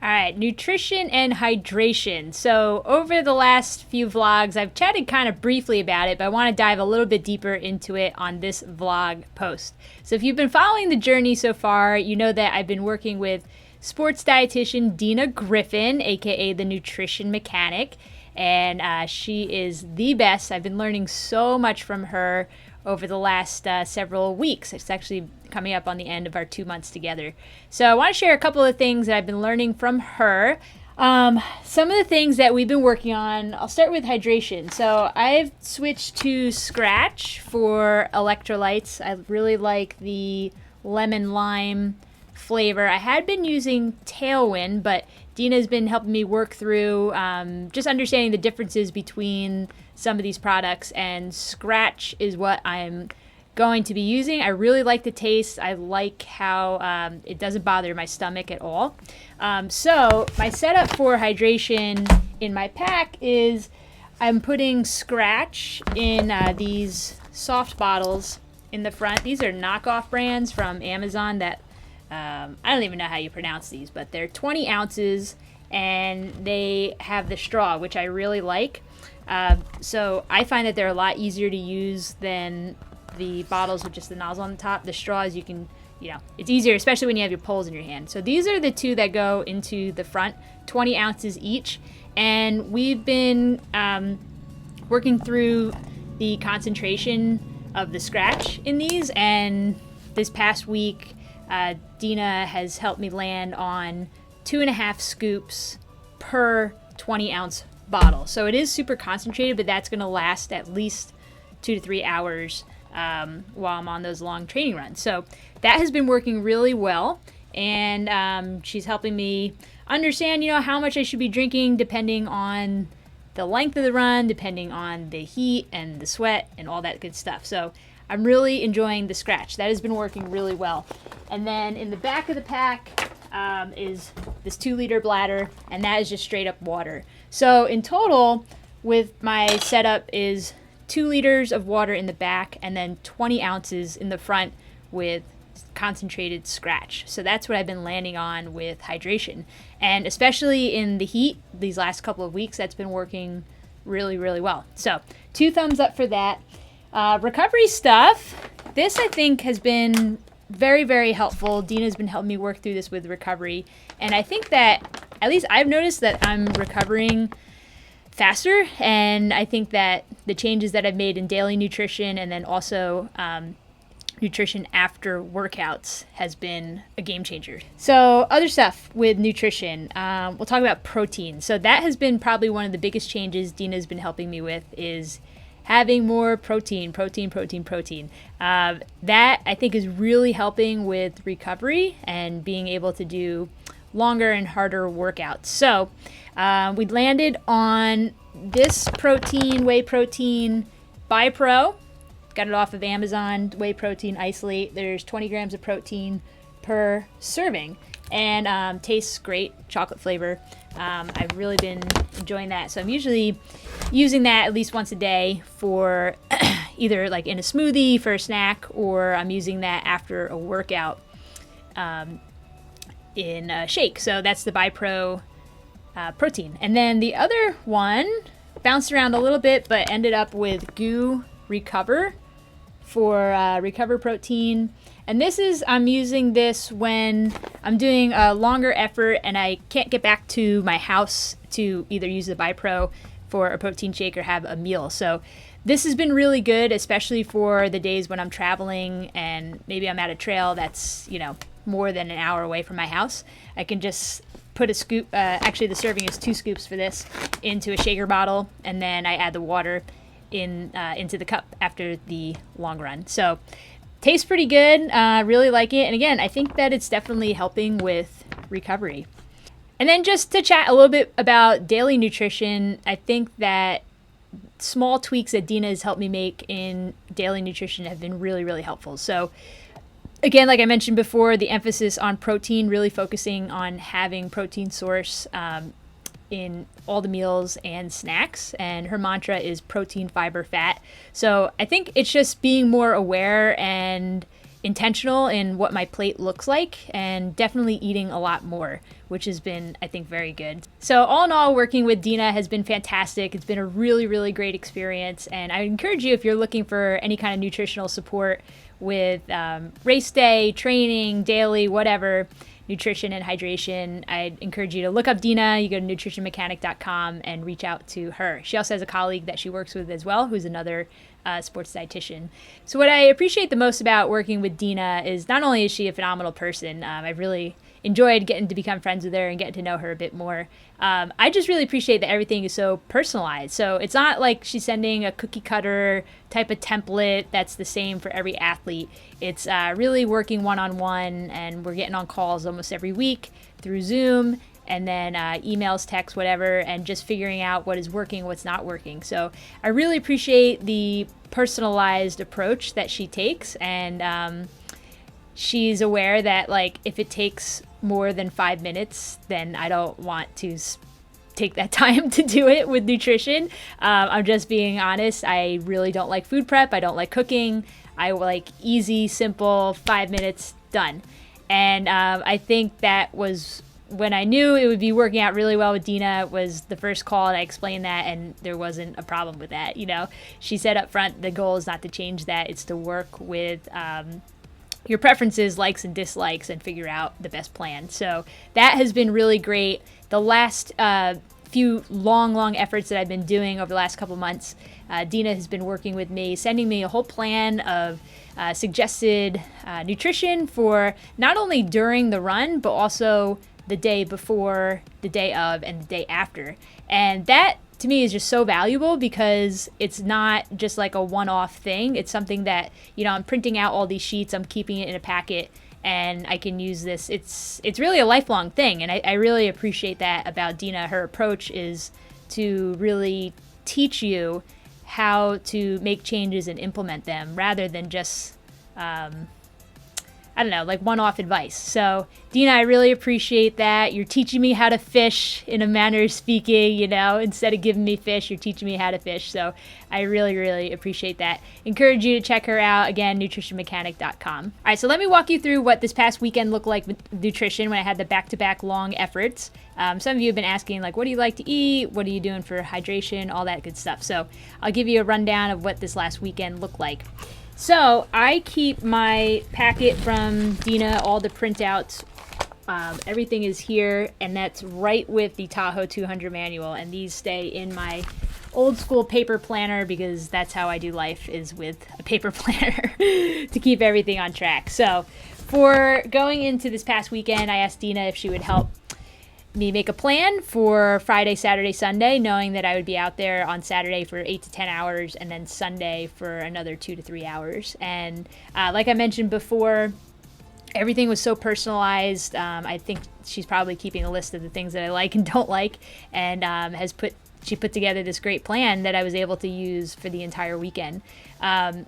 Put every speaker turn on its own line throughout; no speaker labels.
All right, nutrition and hydration. So, over the last few vlogs, I've chatted kind of briefly about it, but I want to dive a little bit deeper into it on this vlog post. So, if you've been following the journey so far, you know that I've been working with sports dietitian Dina Griffin, aka the nutrition mechanic, and she is the best. I've been learning so much from her over the last several weeks. It's actually coming up on the end of our 2 months together. So I want to share a couple of things that I've been learning from her. Some of the things that we've been working on, I'll start with hydration. So I've switched to Scratch for electrolytes. I really like the lemon lime flavor. I had been using Tailwind, but Dina's been helping me work through just understanding the differences between some of these products, and Scratch is what I'm going to be using. I really like the taste. I like how it doesn't bother my stomach at all. So my setup for hydration in my pack is I'm putting Scratch in these soft bottles in the front. These are knockoff brands from Amazon that I don't even know how you pronounce these, but they're 20 ounces and they have the straw, which I really like. So I find that they're a lot easier to use than the bottles with just the nozzle on the top. The straws, you can, it's easier, especially when you have your poles in your hand. So these are the two that go into the front, 20 ounces each. And we've been working through the concentration of the Scratch in these. And this past week, Dina has helped me land on 2.5 scoops per 20 ounce bottle. So it is super concentrated, but that's going to last at least 2 to 3 hours while I'm on those long training runs. So that has been working really well. And she's helping me understand, how much I should be drinking depending on the length of the run, depending on the heat and the sweat and all that good stuff. So I'm really enjoying the Scratch. That has been working really well. And then in the back of the pack is this 2-liter bladder, and that is just straight up water. So in total, with my setup is 2 liters of water in the back and then 20 ounces in the front with concentrated Scratch. So that's what I've been landing on with hydration. And especially in the heat, these last couple of weeks, that's been working really, really well. So 2 thumbs up for that. Recovery stuff, this I think has been very, very helpful. Dina's been helping me work through this with recovery. And I think that, at least I've noticed that I'm recovering faster. And I think that the changes that I've made in daily nutrition and then also nutrition after workouts has been a game changer. So other stuff with nutrition, we'll talk about protein. So that has been probably one of the biggest changes Dina's been helping me with is having more protein. That I think is really helping with recovery and being able to do longer and harder workouts. So we landed on this whey protein BiPro. Got it off of Amazon, whey protein isolate. There's 20 grams of protein per serving and tastes great, chocolate flavor. I've really been enjoying that. So I'm usually using that at least once a day for either like in a smoothie for a snack, or I'm using that after a workout in a shake. So that's the BiPro protein. And then the other one bounced around a little bit, but ended up with Goo Recover for Recover protein. And I'm using this when I'm doing a longer effort and I can't get back to my house to either use the BiPro for a protein shake or have a meal. So this has been really good, especially for the days when I'm traveling and maybe I'm at a trail that's, more than an hour away from my house. I can just put a scoop, actually the serving is 2 scoops for this, into a shaker bottle, and then I add the water into the cup after the long run. So tastes pretty good. Really like it. And again, I think that it's definitely helping with recovery. And then just to chat a little bit about daily nutrition, I think that small tweaks that Dina has helped me make in daily nutrition have been really, really helpful. So again, like I mentioned before, the emphasis on protein, really focusing on having protein source in all the meals and snacks. And her mantra is protein, fiber, fat. So I think it's just being more aware and intentional in what my plate looks like and definitely eating a lot more, which has been, I think, very good. So all in all, working with Dina has been fantastic. It's been a really, really great experience. And I encourage you, if you're looking for any kind of nutritional support with race day, training, daily, whatever, nutrition and hydration, I'd encourage you to look up Dina. You go to nutritionmechanic.com and reach out to her. She also has a colleague that she works with as well, who's another sports dietitian. So what I appreciate the most about working with Dina is not only is she a phenomenal person, I've really enjoyed getting to become friends with her and getting to know her a bit more. I just really appreciate that everything is so personalized. So it's not like she's sending a cookie cutter type of template that's the same for every athlete. It's really working one-on-one, and we're getting on calls almost every week through Zoom, and then emails, texts, whatever, and just figuring out what is working, what's not working. So I really appreciate the personalized approach that she takes, and she's aware that, like, if it takes more than 5 minutes, then I don't want to take that time to do it with nutrition. I'm just being honest. I really don't like food prep. I don't like cooking. I like easy, simple, 5 minutes, done. And I think that was when I knew it would be working out really well with Dina. Was the first call, and I explained that, and there wasn't a problem with that. You know, she said up front, the goal is not to change that. It's to work with your preferences, likes and dislikes, and figure out the best plan. So that has been really great. The last few long efforts that I've been doing over the last couple months, Dina has been working with me, sending me a whole plan of suggested nutrition for not only during the run, but also the day before, the day of, and the day after. And that, to me, is just so valuable because it's not just like a one-off thing. It's something that, you know, I'm printing out all these sheets, I'm keeping it in a packet, and I can use this. It's really a lifelong thing, and I really appreciate that about Dina. Her approach is to really teach you how to make changes and implement them rather than just I don't know, like one-off advice. So Dina, I really appreciate that. You're teaching me how to fish in a manner of speaking, you know, instead of giving me fish, you're teaching me how to fish. So I really appreciate that. Encourage you to check her out. Again, nutritionmechanic.com. All right, so let me walk you through what this past weekend looked like with nutrition when I had the back-to-back long efforts. Some of you have been asking, like, what do you like to eat? What are you doing for hydration? All that good stuff. So I'll give you a rundown of what this last weekend looked like. So I keep my packet from Dina, all the printouts, everything is here, and that's right with the Tahoe 200 manual, and these stay in my old school paper planner because that's how I do life, is with a paper planner to keep everything on track. So for going into this past weekend, I asked Dina if she would help me make a plan for Friday, Saturday, Sunday, knowing that I would be out there on Saturday for 8 to 10 hours and then Sunday for another 2 to 3 hours. And like I mentioned before, everything was so personalized. I think she's probably keeping a list of the things that I like and don't like, and she put together this great plan that I was able to use for the entire weekend.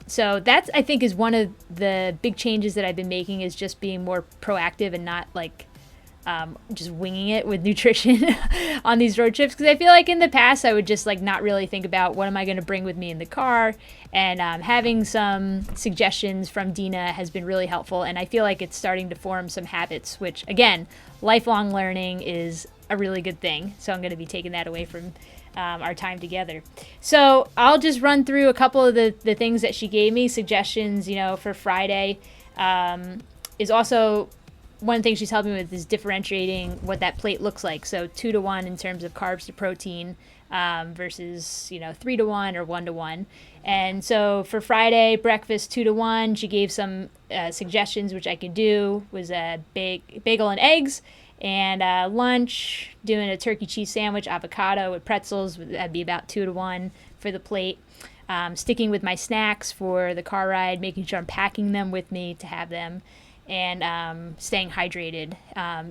So that's, I think, is one of the big changes that I've been making, is just being more proactive and not like just winging it with nutrition on these road trips. Because I feel like in the past I would just like not really think about what am I going to bring with me in the car, and having some suggestions from Dina has been really helpful, and I feel like it's starting to form some habits, which again, lifelong learning is a really good thing. So I'm going to be taking that away from our time together. So I'll just run through a couple of the things that she gave me, suggestions, you know, for Friday. Is also one thing she's helping me with is differentiating what that plate looks like. So 2 to 1 in terms of carbs to protein versus, you know, 3 to 1 or 1 to 1. And so for Friday, breakfast 2 to 1, she gave some suggestions which I could do, was a bagel and eggs, and lunch, doing a turkey cheese sandwich, avocado with pretzels, that'd be about 2 to 1 for the plate. Sticking with my snacks for the car ride, making sure I'm packing them with me to have them, and staying hydrated.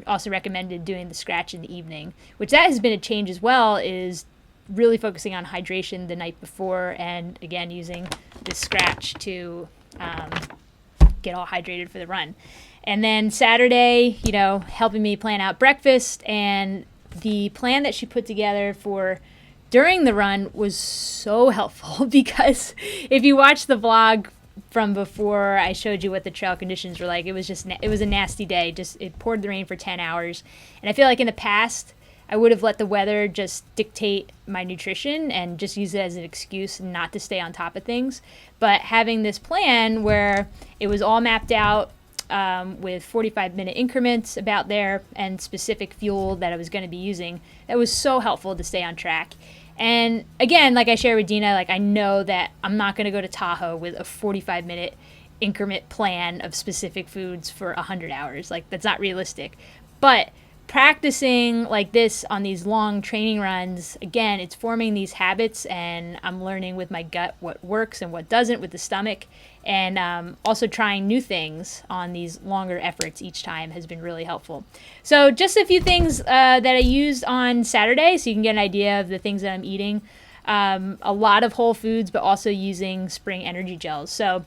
Also recommended doing the scratch in the evening, which that has been a change as well, is really focusing on hydration the night before, and again using the scratch to get all hydrated for the run. And then Saturday, you know, helping me plan out breakfast, and the plan that she put together for during the run was so helpful because if you watch the vlog from before I showed you what the trail conditions were like. It was just, it was a nasty day. Just, it poured the rain for 10 hours. And I feel like in the past, I would have let the weather just dictate my nutrition and just use it as an excuse not to stay on top of things. But having this plan where it was all mapped out, with 45-minute increments about there and specific fuel that I was going to be using, that was so helpful to stay on track. And again, like I shared with Dina, like I know that I'm not going to go to Tahoe with a 45-minute increment plan of specific foods for 100 hours. Like that's not realistic. But practicing like this on these long training runs, again, it's forming these habits, and I'm learning with my gut what works and what doesn't with the stomach. And also trying new things on these longer efforts each time has been really helpful. So just a few things that I used on Saturday so you can get an idea of the things that I'm eating. A lot of whole foods, but also using spring energy gels. So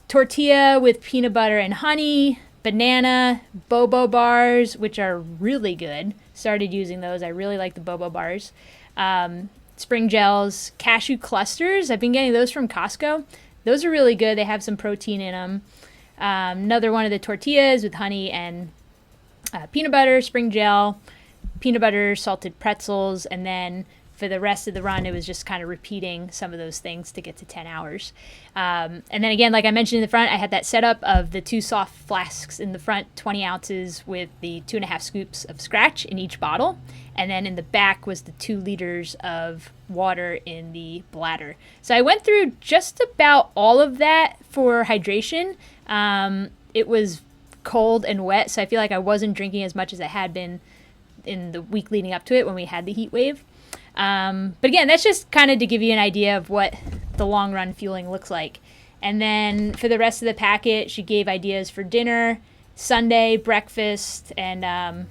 tortilla with peanut butter and honey, banana, bobo bars, which are really good. Started using those. I really like the bobo bars. Spring gels, cashew clusters. I've been getting those from Costco. Those are really good. They have some protein in them. Another one of the tortillas with honey and peanut butter, spring gel, peanut butter, salted pretzels, and then for the rest of the run, it was just kind of repeating some of those things to get to 10 hours. And then again, like I mentioned in the front, I had that setup of the 2 soft flasks in the front, 20 ounces with the 2.5 scoops of scratch in each bottle. And then in the back was the 2 liters of water in the bladder. So I went through just about all of that for hydration. It was cold and wet, so I feel like I wasn't drinking as much as I had been in the week leading up to it when we had the heat wave. But again, that's just kind of to give you an idea of what the long run fueling looks like. And then for the rest of the packet, she gave ideas for dinner, Sunday, breakfast, and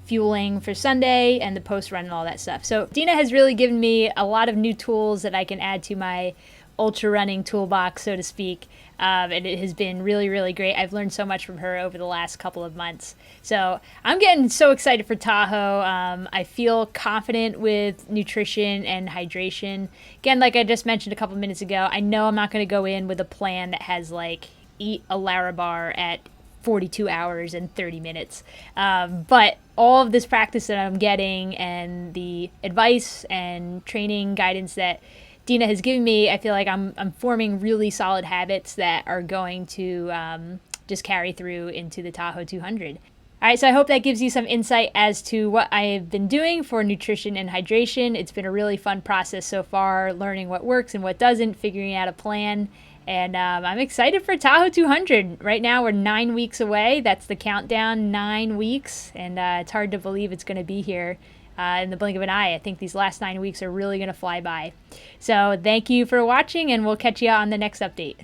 fueling for Sunday, and the post run and all that stuff. So Dina has really given me a lot of new tools that I can add to my ultra running toolbox, so to speak. And it has been really, really great. I've learned so much from her over the last couple of months. So I'm getting so excited for Tahoe. I feel confident with nutrition and hydration. Again, like I just mentioned a couple minutes ago, I know I'm not going to go in with a plan that has like eat a Larabar at 42 hours and 30 minutes. But all of this practice that I'm getting and the advice and training guidance that Dina has given me, I feel like I'm forming really solid habits that are going to just carry through into the Tahoe 200. All right, so I hope that gives you some insight as to what I have been doing for nutrition and hydration. It's been a really fun process so far, learning what works and what doesn't, figuring out a plan. And I'm excited for Tahoe 200. Right now, we're 9 weeks away. That's the countdown, 9 weeks. And it's hard to believe it's going to be here in the blink of an eye. I think these last 9 weeks are really going to fly by. So thank you for watching, and we'll catch you on the next update.